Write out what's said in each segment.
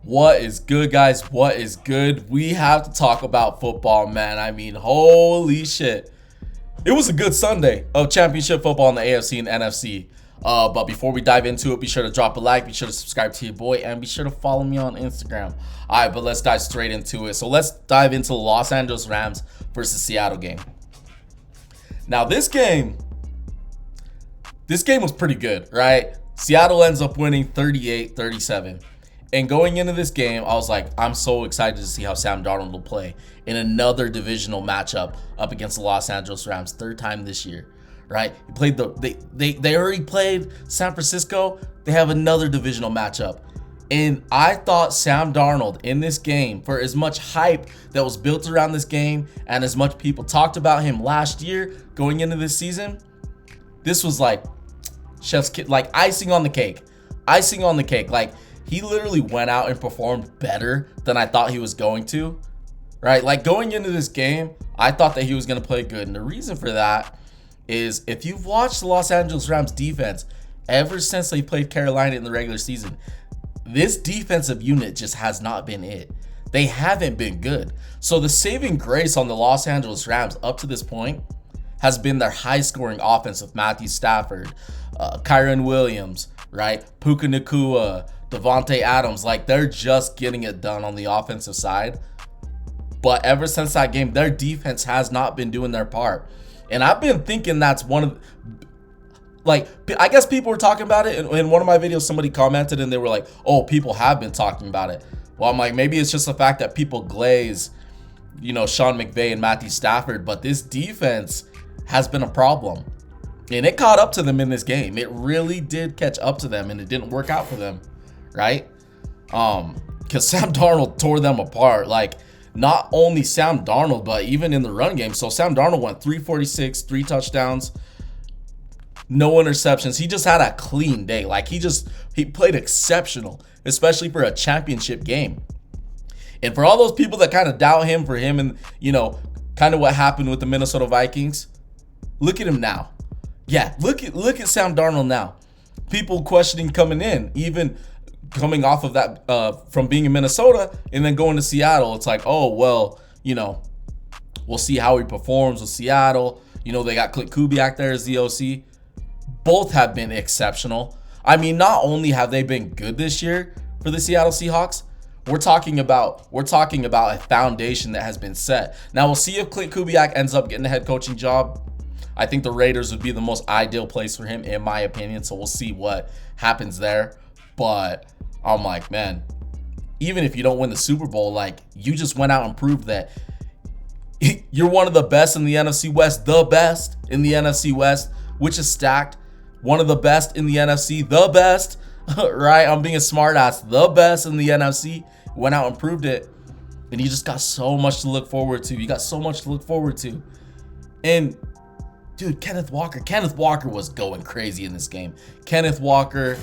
What is good, guys? What is good? We have to talk about football, man. I mean, holy shit. It was a good Sunday of championship football in the AFC and NFC. But before we dive into it, be sure to drop a like, be sure to subscribe to your boy, and be sure to follow me on Instagram. All right, but let's dive straight into it. So let's dive into the Los Angeles Rams versus Seattle game. Now, this game was pretty good, right? Seattle ends up winning 38-37. And going into this game, I was like, I'm so excited to see how Sam Darnold will play in another divisional matchup up against the Los Angeles Rams, third time this year, right? He played they already played San Francisco. They have another divisional matchup. And I thought Sam Darnold in this game, for as much hype that was built around this game and as much people talked about him last year going into this season, this was like chef's kiss, like icing on the cake. Icing on the cake. Like, he literally went out and performed better than I thought he was going to, right? Like, going into this game, I thought that he was going to play good. And the reason for that is if you've watched the Los Angeles Rams defense ever since they played Carolina in the regular season, this defensive unit just has not been it. They haven't been good. So the saving grace on the Los Angeles Rams up to this point has been their high-scoring offense with Matthew Stafford, Kyron Williams, right? Puka Nacua, Devontae Adams. Like, they're just getting it done on the offensive side. But ever since that game, their defense has not been doing their part. And I've been thinking that's one of, like, I guess people were talking about it. In one of my videos, somebody commented and they were like, oh, people have been talking about it. Well, I'm like, maybe it's just the fact that people glaze, Sean McVay and Matthew Stafford. But this defense has been a problem. And it caught up to them in this game. It really did catch up to them, and it didn't work out for them, right? Because Sam Darnold tore them apart. Like, not only Sam Darnold, but even in the run game. So Sam Darnold went 346, 3 touchdowns, no interceptions. He just had a clean day. Like, he played exceptional, especially for a championship game. And for all those people that kind of doubt him for him and, kind of what happened with the Minnesota Vikings, look at him now. Yeah, look at Sam Darnold now. People questioning coming in, even coming off of that from being in Minnesota and then going to Seattle. It's like, oh, well, we'll see how he performs with Seattle. They got Clint Kubiak there as the OC. Both have been exceptional. I mean, not only have they been good this year for the Seattle Seahawks, we're talking about a foundation that has been set. Now, we'll see if Clint Kubiak ends up getting the head coaching job. I think the Raiders would be the most ideal place for him, in my opinion. So we'll see what happens there. But I'm like, man, even if you don't win the Super Bowl, like, you just went out and proved that you're one of the best in the NFC West, the best in the NFC West, which is stacked. One of the best in the NFC, the best, right? I'm being a smart ass, the best in the NFC. Went out and proved it. And you just got so much to look forward to. And dude, Kenneth Walker was going crazy in this game. Kenneth Walker,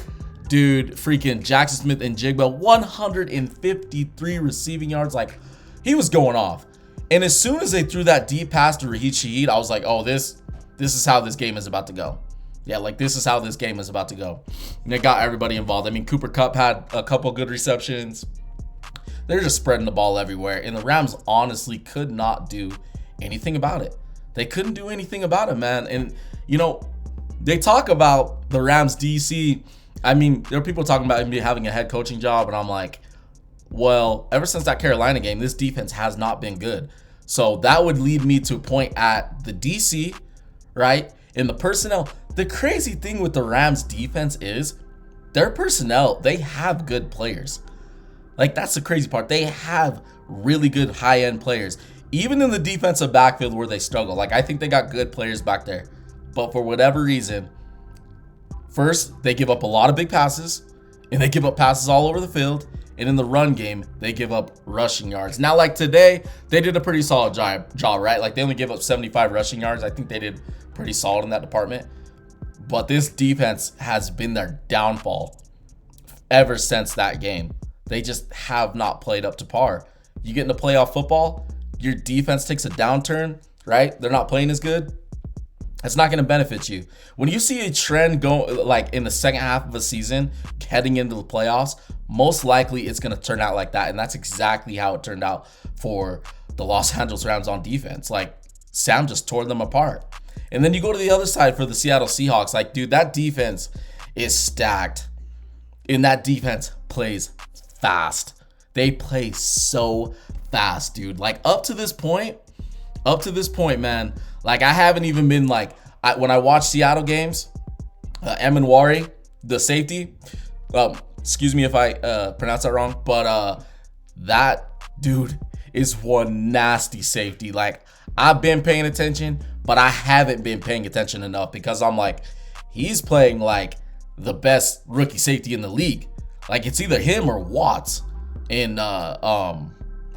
dude, freaking Jackson Smith and Jigba, 153 receiving yards. Like, he was going off. And as soon as they threw that deep pass to Raheem Shaheed, I was like, oh, this is how this game is about to go. Yeah, like, this is how this game is about to go. And it got everybody involved. I mean, Cooper Kupp had a couple good receptions. They're just spreading the ball everywhere. And the Rams honestly could not do anything about it. They couldn't do anything about it, man. And, they talk about the Rams DC. I mean, there are people talking about him having a head coaching job. And I'm like, well, ever since that Carolina game, this defense has not been good. So that would lead me to point at the DC, right? And the personnel. The crazy thing with the Rams defense is their personnel, they have good players. Like, that's the crazy part. They have really good high-end players. Even in the defensive backfield where they struggle. Like, I think they got good players back there. But for whatever reason, first, they give up a lot of big passes. And they give up passes all over the field. And in the run game, they give up rushing yards. Now, like today, they did a pretty solid job, right? Like, they only gave up 75 rushing yards. I think they did pretty solid in that department. But this defense has been their downfall ever since that game. They just have not played up to par. You get into playoff football, your defense takes a downturn, right? They're not playing as good. It's not going to benefit you. When you see a trend go like in the second half of a season heading into the playoffs, most likely it's going to turn out like that. And that's exactly how it turned out for the Los Angeles Rams on defense. Like, Sam just tore them apart. And then you go to the other side for the Seattle Seahawks. Like, dude, that defense is stacked. And that defense plays fast. They play so fast, dude. Like, up to this point, man, like, I haven't even been like, when I watch Seattle games, Emanwari, the safety, excuse me if I pronounce that wrong, but that dude is one nasty safety. Like, I've been paying attention, but I haven't been paying attention enough because I'm like, he's playing like the best rookie safety in the league. Like, it's either him or Watts in the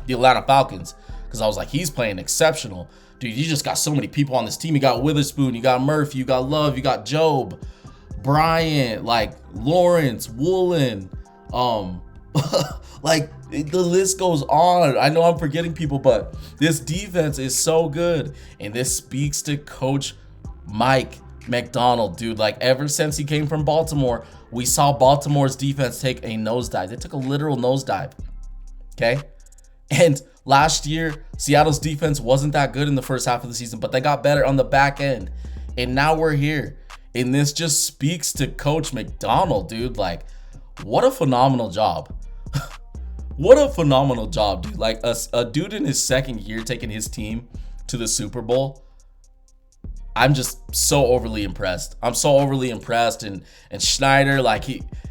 Atlanta Falcons, because I was like, he's playing exceptional. Dude, you just got so many people on this team. You got Witherspoon, you got Murphy, you got Love, you got Job, Bryant, like Lawrence, Woolen, like the list goes on. I know I'm forgetting people, but this defense is so good. And this speaks to Coach Mike McDonald, dude. Like, ever since he came from Baltimore, we saw Baltimore's defense take a nosedive. They took a literal nosedive. Okay? And last year, Seattle's defense wasn't that good in the first half of the season, but they got better on the back end. And now we're here. And this just speaks to Coach McDonald, dude. Like, what a phenomenal job. What a phenomenal job, dude. Like, a dude in his second year taking his team to the Super Bowl. I'm just so overly impressed. I'm so overly impressed. And Schneider, like,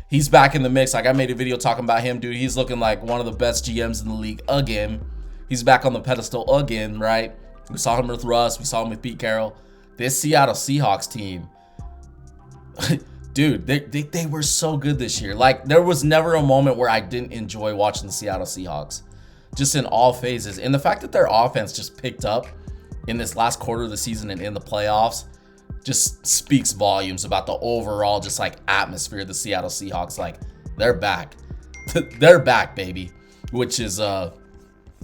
he's back in the mix. Like, I made a video talking about him, dude. He's looking like one of the best GMs in the league again. He's back on the pedestal again, right? We saw him with Russ. We saw him with Pete Carroll. This Seattle Seahawks team, dude, they were so good this year. Like, there was never a moment where I didn't enjoy watching the Seattle Seahawks, just in all phases. And the fact that their offense just picked up in this last quarter of the season and in the playoffs just speaks volumes about the overall just like atmosphere of the Seattle Seahawks. Like, they're back. They're back, baby. Which is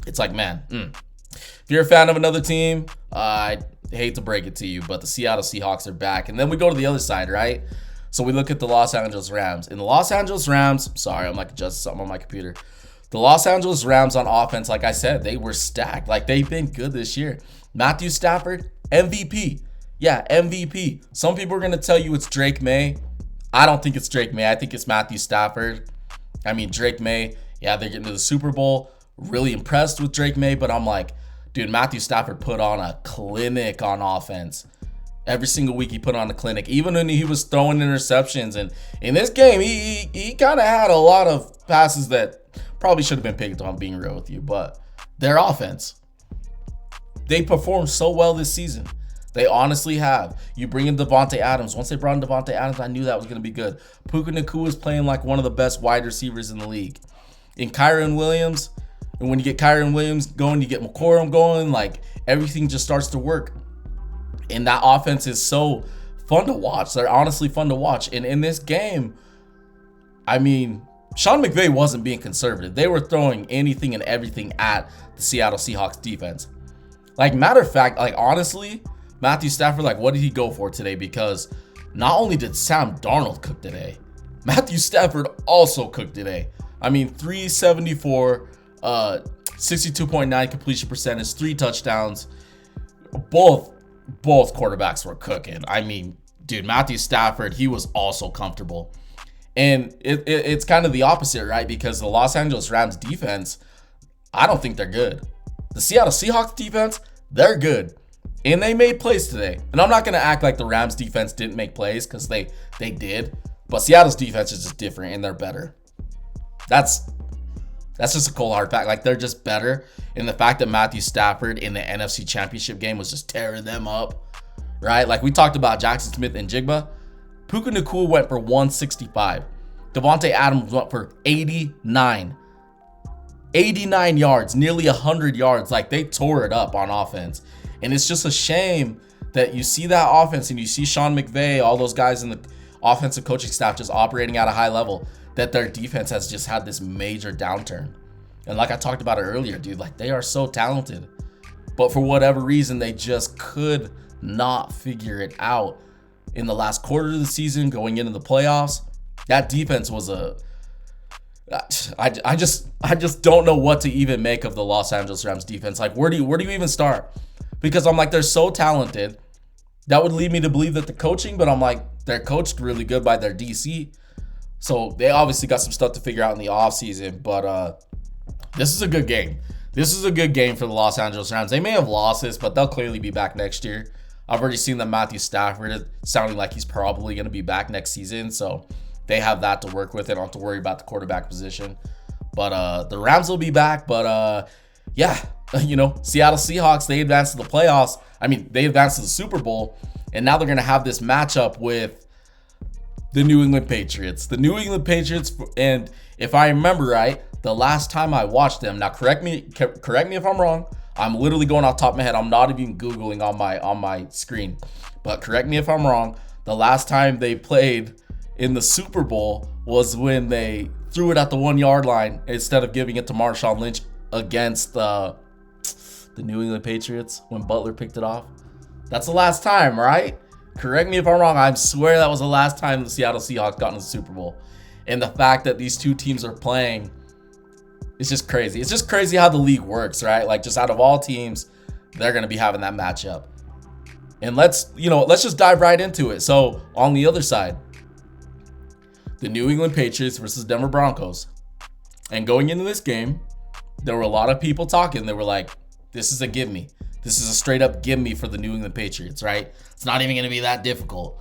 it's like, man, if you're a fan of another team, I hate to break it to you, but the Seattle Seahawks are back. And then we go to the other side, right? So we look at the Los Angeles Rams. In the Los Angeles Rams, sorry, I'm like adjusting something on my computer. The Los Angeles Rams on offense, like I said, they were stacked. Like, they've been good this year. Matthew Stafford, MVP. Yeah, MVP. Some people are going to tell you it's Drake May. I don't think it's Drake May. I think it's Matthew Stafford. I mean, Drake May, yeah, they're getting to the Super Bowl. Really impressed with Drake May, but I'm like, dude, Matthew Stafford put on a clinic on offense. Every single week he put on a clinic, even when he was throwing interceptions. And in this game, he kind of had a lot of passes that probably should have been picked on, being real with you. But their offense, they performed so well this season. They honestly have. You bring in Devontae Adams. Once they brought in Devontae Adams, I knew that was going to be good. Puka Nacua is playing like one of the best wide receivers in the league. And Kyron Williams, and when you get Kyron Williams going, you get McCorum going, like, everything just starts to work. And that offense is so fun to watch. They're honestly fun to watch. And in this game, I mean, Sean McVay wasn't being conservative. They were throwing anything and everything at the Seattle Seahawks defense. Like, matter of fact, like, honestly, Matthew Stafford, like, what did he go for today? Because not only did Sam Darnold cook today, Matthew Stafford also cooked today. I mean, 374, 62.9 completion percentage, 3 touchdowns. Both quarterbacks were cooking. I mean, dude, Matthew Stafford, he was also comfortable. And it's kind of the opposite, right? Because the Los Angeles Rams defense, I don't think they're good. The Seattle Seahawks defense, they're good. And they made plays today. And I'm not going to act like the Rams defense didn't make plays, because they did. But Seattle's defense is just different, and they're better. That's just a cold hard fact. Like, they're just better. And the fact that Matthew Stafford in the NFC Championship game was just tearing them up, right? Like, we talked about Jackson Smith and Jigba. Puka Nacua went for 165. Devontae Adams went for 89. 89 yards, nearly 100 yards. Like, they tore it up on offense. And it's just a shame that you see that offense and you see Sean McVay, all those guys in the offensive coaching staff just operating at a high level, that their defense has just had this major downturn. And like I talked about it earlier, dude, like, they are so talented. But for whatever reason, they just could not figure it out in the last quarter of the season going into the playoffs. That defense was I just don't know what to even make of the Los Angeles Rams defense. Like, where do you even start? Because I'm like, they're so talented. That would lead me to believe that the coaching, but I'm like, they're coached really good by their DC. So they obviously got some stuff to figure out in the offseason. But this is a good game. This is a good game for the Los Angeles Rams. They may have lost this, but they'll clearly be back next year. I've already seen that Matthew Stafford is sounding like he's probably going to be back next season. So they have that to work with. They don't have to worry about the quarterback position. But the Rams will be back. But yeah, Seattle Seahawks, they advanced to the playoffs. I mean, they advanced to the Super Bowl. And now they're going to have this matchup with the New England Patriots. The New England Patriots, and if I remember right, the last time I watched them, now correct me if I'm wrong. I'm literally going off the top of my head. I'm not even Googling on my screen. But correct me if I'm wrong. The last time they played in the Super Bowl was when they threw it at the 1 yard line instead of giving it to Marshawn Lynch against the New England Patriots when Butler picked it off. That's the last time, right? Correct me if I'm wrong. I swear that was the last time the Seattle Seahawks got in the Super Bowl. And the fact that these two teams are playing, it's just crazy. It's just crazy how the league works, right? Like, just out of all teams, they're going to be having that matchup. And let's just dive right into it. So, on the other side, the New England Patriots versus Denver Broncos. And going into this game, there were a lot of people talking. They were like, this is a give me. This is a straight up give me for the New England Patriots, right? It's not even going to be that difficult.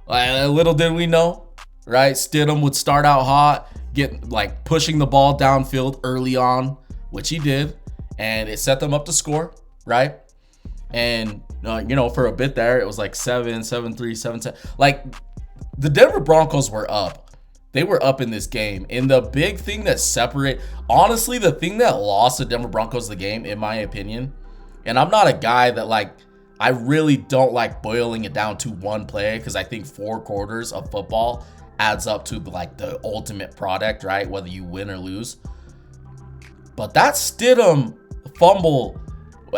Little did we know, right? Stidham would start out hot, get like pushing the ball downfield early on, which he did, and it set them up to score, right? And for a bit there, it was like 7-3, 7-10. Like, the Denver Broncos were up. They were up in this game. And the big thing that honestly, the thing that lost the Denver Broncos the game, in my opinion, and I'm not a guy that I really don't like boiling it down to one play, because I think 4 quarters of football adds up to the ultimate product, right? Whether you win or lose. But that Stidham fumble,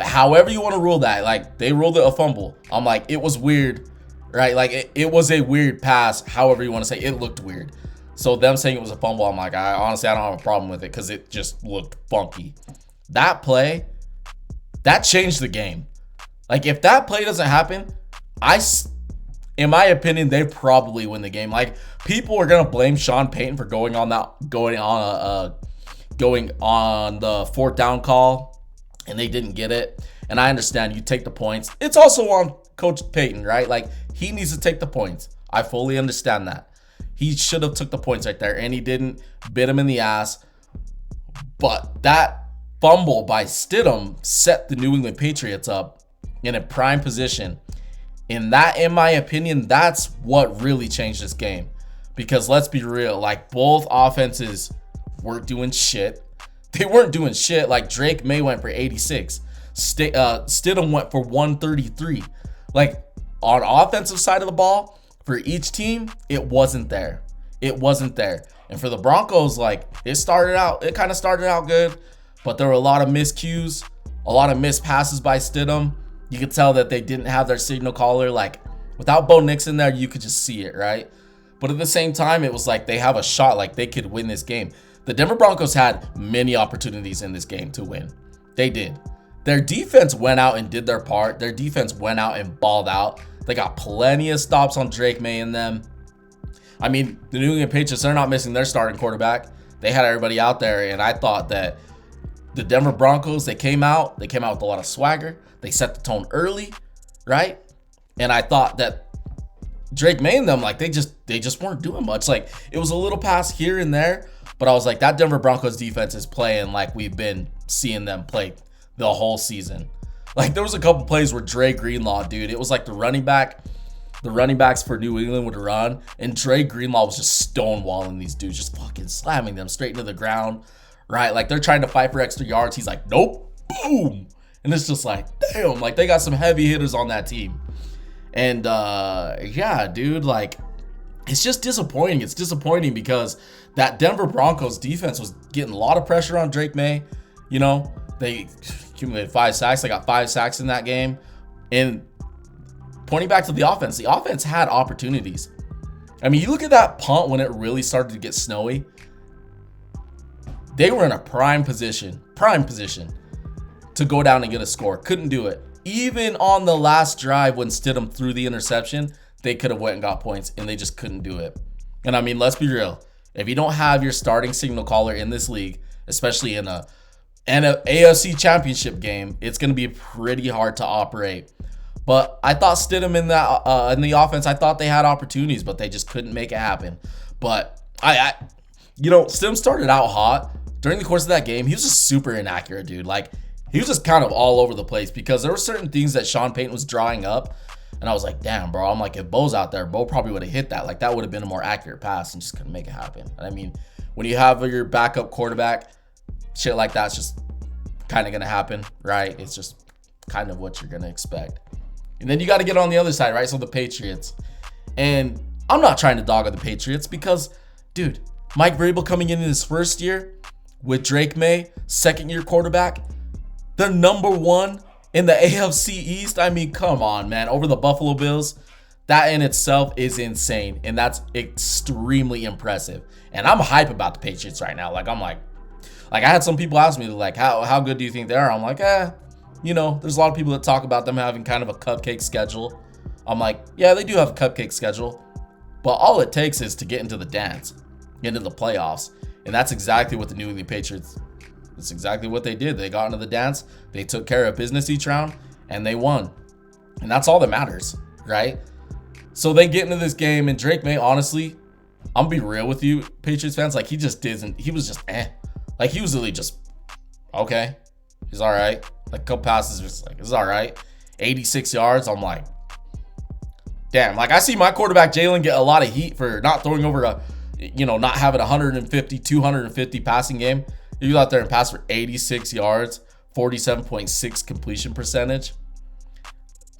however you want to rule that, they ruled it a fumble. I'm like, it was weird, right? It was a weird pass, however you want to say. It looked weird. So them saying it was a fumble, I'm like, I don't have a problem with it, because it just looked funky. That play, that changed the game. If that play doesn't happen, in my opinion, they probably win the game. People are gonna blame Sean Payton for going on the 4th down call, and they didn't get it. And I understand, you take the points. It's also on Coach Payton, right? He needs to take the points. I fully understand that. He should have took the points right there, and he didn't. Bit him in the ass. But that fumble by Stidham set the New England Patriots up in a prime position. And that, in my opinion, that's what really changed this game. Because let's be real, both offenses weren't doing shit. They weren't doing shit. Drake May went for 86. Stidham went for 133. On offensive side of the ball, for each team, it wasn't there. It wasn't there. And for the Broncos, it kind of started out good, but there were a lot of miscues, a lot of missed passes by Stidham. You could tell that they didn't have their signal caller. Without Bo Nix in there, you could just see it, right? But at the same time, it was they have a shot, they could win this game. The Denver Broncos had many opportunities in this game to win. They did. Their defense went out and did their part. Their defense went out and balled out. They got plenty of stops on Drake May in them. I mean, the New England Patriots, they're not missing their starting quarterback. They had everybody out there, and I thought that the Denver Broncos, they came out with a lot of swagger. They set the tone early, right? And I thought that Drake May and them, they just weren't doing much. It was a little pass here and there, but I was like, that Denver Broncos defense is playing like we've been seeing them play the whole season. There was a couple plays where Dre Greenlaw, dude, it was the running backs for New England would run, and Dre Greenlaw was just stonewalling these dudes, just fucking slamming them straight into the ground, right? They're trying to fight for extra yards. He's like, nope, boom. And it's just damn, they got some heavy hitters on that team. And yeah, dude, it's just disappointing. It's disappointing because that Denver Broncos defense was getting a lot of pressure on Drake May. They accumulated 5 sacks. They got 5 sacks in that game. And pointing back to the offense had opportunities. I mean, you look at that punt when it really started to get snowy. They were in a prime position to go down and get a score. Couldn't do it. Even on the last drive when Stidham threw the interception, they could have went and got points, and they just couldn't do it. And I mean, let's be real. If you don't have your starting signal caller in this league, especially in a AFC championship game, it's going to be pretty hard to operate. But I thought Stidham in the offense, I thought they had opportunities, but they just couldn't make it happen. But Stidham started out hot. During the course of that game, he was just super inaccurate, dude. Like, he was just kind of all over the place because there were certain things that Sean Payton was drawing up. And I was like, damn, bro. I'm like, if Bo's out there, Bo probably would have hit that. Like, that would have been a more accurate pass and just couldn't make it happen. And I mean, when you have your backup quarterback, shit like that's just kind of going to happen, right? It's just kind of what you're going to expect. And then you got to get on the other side, right? So the Patriots. And I'm not trying to dog on the Patriots because, dude, Mike Vrabel coming in his first year with Drake May, second-year quarterback, they're number one in the AFC East. I mean, come on, man. Over the Buffalo Bills, that in itself is insane, and that's extremely impressive. And I'm hype about the Patriots right now. Like, I had some people ask me, like, how good do you think they are? I'm like, there's a lot of people that talk about them having kind of a cupcake schedule. I'm like, yeah, they do have a cupcake schedule, but all it takes is to get into the dance, into the playoffs. And that's exactly what the New England Patriots, that's exactly what they did. They got into the dance, they took care of business each round, and they won. And that's all that matters, right? So they get into this game, and Drake May, honestly, I'm gonna be real with you, Patriots fans, like, he was just Like, he was literally just, okay, he's all right. Like, a couple passes, just like, it's all right. 86 yards, I'm like, damn. Like, I see my quarterback, Jalen, get a lot of heat for not throwing over not having 150, 250 passing game. You go out there and pass for 86 yards, 47.6 completion percentage.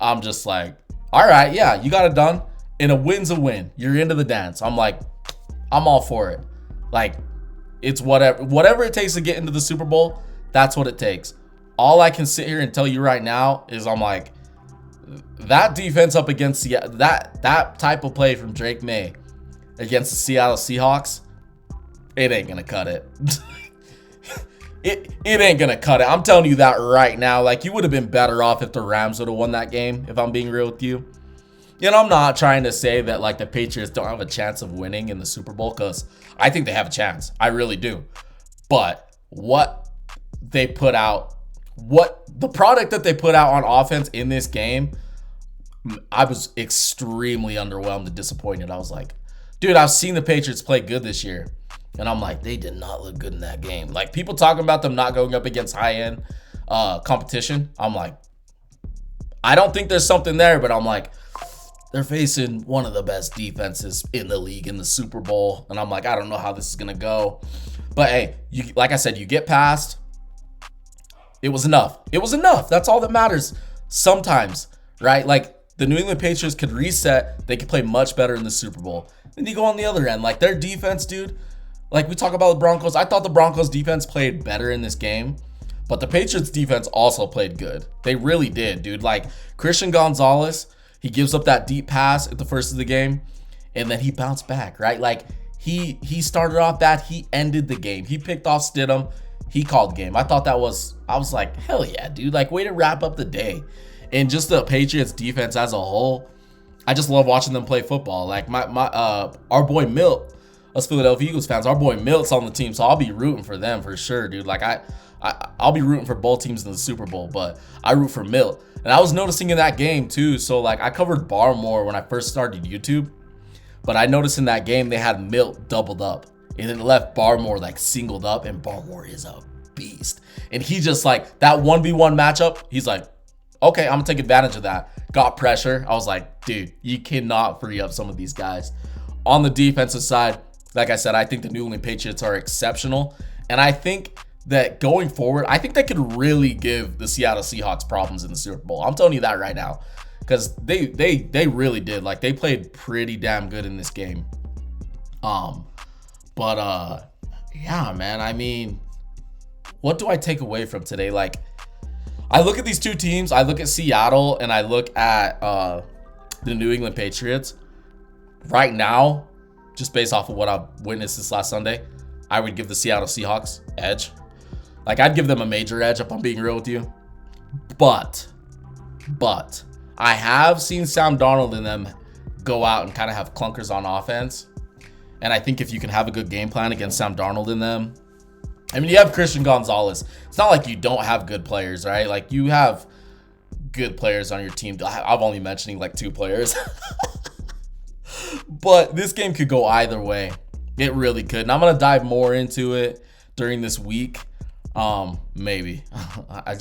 I'm just like, all right, yeah, you got it done. And a win's a win. You're into the dance. I'm like, I'm all for it. Like, it's whatever it takes to get into the Super Bowl, that's what it takes. All I can sit here and tell you right now is I'm like, that defense up against that type of play from Drake May against the Seattle Seahawks, it ain't gonna cut it. It ain't gonna cut it. I'm telling you that right now. Like, you would have been better off if the Rams would have won that game, if I'm being real with you. I'm not trying to say that, like, the Patriots don't have a chance of winning in the Super Bowl, because I think they have a chance. I really do. But what they put out, the product that they put out on offense in this game, I was extremely underwhelmed and disappointed. I was like, dude, I've seen the Patriots play good this year. And I'm like, they did not look good in that game. Like, people talking about them not going up against high-end competition. I'm like, I don't think there's something there, but I'm like, they're facing one of the best defenses in the league in the Super Bowl. And I'm like, I don't know how this is going to go. But, hey, like I said, you get past. It was enough. It was enough. That's all that matters sometimes, right? Like, the New England Patriots could reset. They could play much better in the Super Bowl. Then you go on the other end. Like, their defense, dude. Like, we talk about the Broncos. I thought the Broncos defense played better in this game, but the Patriots defense also played good. They really did, dude. Like, Christian Gonzalez, he gives up that deep pass at the first of the game, and then he bounced back, right? Like, he started off bad. He ended the game. He picked off Stidham. He called the game. I was like, hell yeah, dude. Like, way to wrap up the day. And just the Patriots defense as a whole, I just love watching them play football. Like, our boy Milt, us Philadelphia Eagles fans, our boy Milt's on the team, so I'll be rooting for them for sure, dude. Like, I'll be rooting for both teams in the Super Bowl, but I root for Milt. And I was noticing in that game too, so like, I covered Barmore when I first started YouTube, but I noticed in that game they had Milt doubled up, and then left Barmore like singled up, and Barmore is a beast. And he just, like, that 1v1 matchup, he's like, okay, I'm gonna take advantage of that. Got pressure. I was like, dude, you cannot free up some of these guys. On the defensive side, like I said, I think the New England Patriots are exceptional. And I think that going forward, I think they could really give the Seattle Seahawks problems in the Super Bowl. I'm telling you that right now. Because they really did. Like, they played pretty damn good in this game. Yeah, man. I mean, what do I take away from today? Like, I look at these two teams. I look at Seattle, and I look at the New England Patriots, right now, just based off of what I've witnessed this last Sunday, I would give the Seattle Seahawks edge. Like, I'd give them a major edge if I'm being real with you. But I have seen Sam Darnold and them go out and kind of have clunkers on offense. And I think if you can have a good game plan against Sam Darnold in them, I mean, you have Christian Gonzalez. It's not like you don't have good players, right? Like, you have good players on your team. I'm only mentioning like 2 players. But this game could go either way. It really could. And I'm going to dive more into it during this week. Maybe. I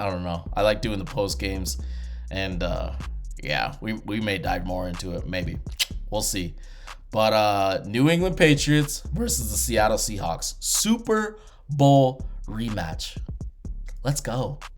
don't know. I like doing the post games. And yeah, we may dive more into it. Maybe. We'll see. But New England Patriots versus the Seattle Seahawks. Super Bowl rematch. Let's go.